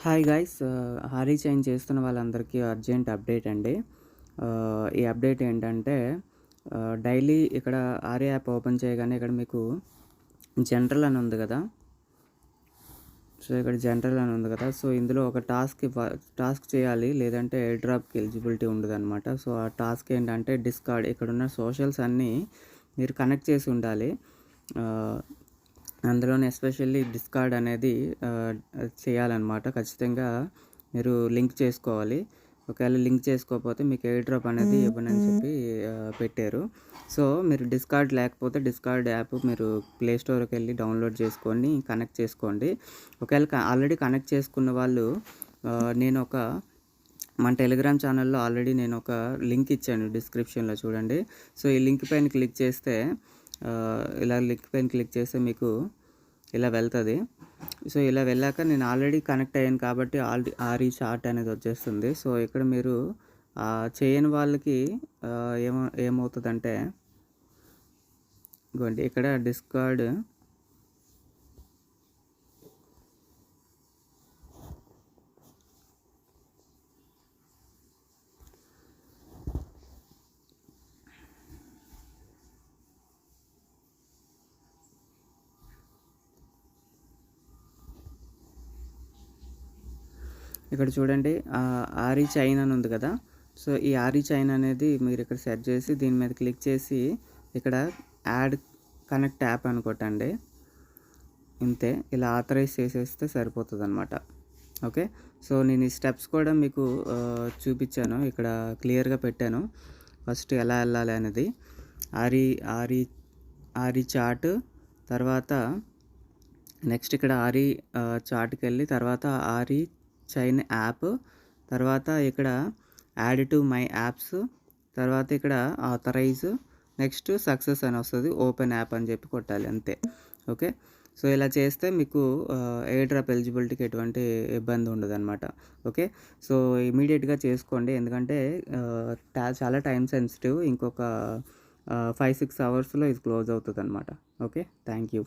Hi guys Harry chain చేస్తున్న వాళ్ళందరికీ urgent update అండి. ఈ అప్డేట్ ఏంటంటే డైలీ ఇక్కడ ఆర్య యాప్ ఓపెన్ చేయగానే ఇక్కడ మీకు జనరల్ అని ఉంది కదా. సో ఇక్కడ జనరల్ అని ఉంది కదా. సో ఇందులో ఒక టాస్క్ చేయాలి, లేదంటే ఎయిర్ డ్రాప్కి ఎలిజిబిలిటీ ఉండదు అనమాట. సో ఆ టాస్క్ ఏంటంటే డిస్కార్డ్, ఇక్కడ ఉన్న సోషల్స్ అన్నీ మీరు కనెక్ట్ చేసి ఉండాలి. అందులోనే ఎస్పెషల్లీ డిస్కార్డ్ అనేది చేయాలన్నమాట. ఖచ్చితంగా మీరు లింక్ చేసుకోవాలి. ఒకవేళ లింక్ చేసుకోకపోతే మీకు ఎయిర్ డ్రాప్ అనేది ఇవ్వనని చెప్పి పెట్టారు. సో మీరు డిస్కార్డ్ లేకపోతే డిస్కార్డ్ యాప్ మీరు ప్లే స్టోర్కి వెళ్ళి డౌన్లోడ్ చేసుకొని కనెక్ట్ చేసుకోండి. ఒకవేళ ఆల్రెడీ కనెక్ట్ చేసుకున్న వాళ్ళు మన టెలిగ్రామ్ ఛానల్లో ఆల్రెడీ నేను ఒక లింక్ ఇచ్చాను డిస్క్రిప్షన్లో, చూడండి. సో ఈ లింక్ పైన క్లిక్ చేస్తే ఇలా లింక్ పైన క్లిక్ చేస్తే మీకు ఇలా వెళ్తుంది. సో ఇలా వెళ్ళాక నేను ఆల్రెడీ కనెక్ట్ అయ్యాను కాబట్టి ఆర్ఈ చాట్ అనేది వచ్చేస్తుంది. సో ఇక్కడ మీరు చేయని వాళ్ళకి ఏమవుతుందంటే ఇదిగోండి, ఇక్కడ డిస్కార్డ్ ఇక్కడ చూడండి, ఆర్ఈ చైన్ అని ఉంది కదా. సో ఈ ఆర్ఈ చైన్ అనేది మీరు ఇక్కడ సెర్చ్ చేసి దీని మీద క్లిక్ చేసి ఇక్కడ యాడ్ కనెక్ట్ యాప్ అని కొట్టండి. ఇంతే, ఇలా ఆథరైజ్ చేసేస్తే సరిపోతుంది అనమాట. ఓకే, సో నేను ఈ స్టెప్స్ కూడా మీకు చూపించాను, ఇక్కడ క్లియర్గా పెట్టాను. ఫస్ట్ ఎలా వెళ్ళాలి అనేది ఆర్ఈ చాట్, తర్వాత నెక్స్ట్ ఇక్కడ ఆర్ఈ చాట్కి వెళ్ళి తర్వాత ఆర్ఈ చైన్ యాప్, తర్వాత ఇక్కడ యాడ్ టు మై యాప్స్, తర్వాత ఇక్కడ ఆథరైజ్, నెక్స్ట్ సక్సెస్ అని వస్తుంది, ఓపెన్ యాప్ అని చెప్పి కొట్టాలి, అంతే. ఓకే, సో ఇలా చేస్తే మీకు ఎయిర్ డ్రాప్ ఎలిజిబిలిటీకి ఎటువంటి ఇబ్బంది ఉండదు అనమాట. ఓకే, సో ఇమీడియట్గా చేసుకోండి, ఎందుకంటే చాలా టైం సెన్సిటివ్. ఇంకొక 5-6 అవర్స్లో ఇది క్లోజ్ అవుతుంది అనమాట. Okay, thank you.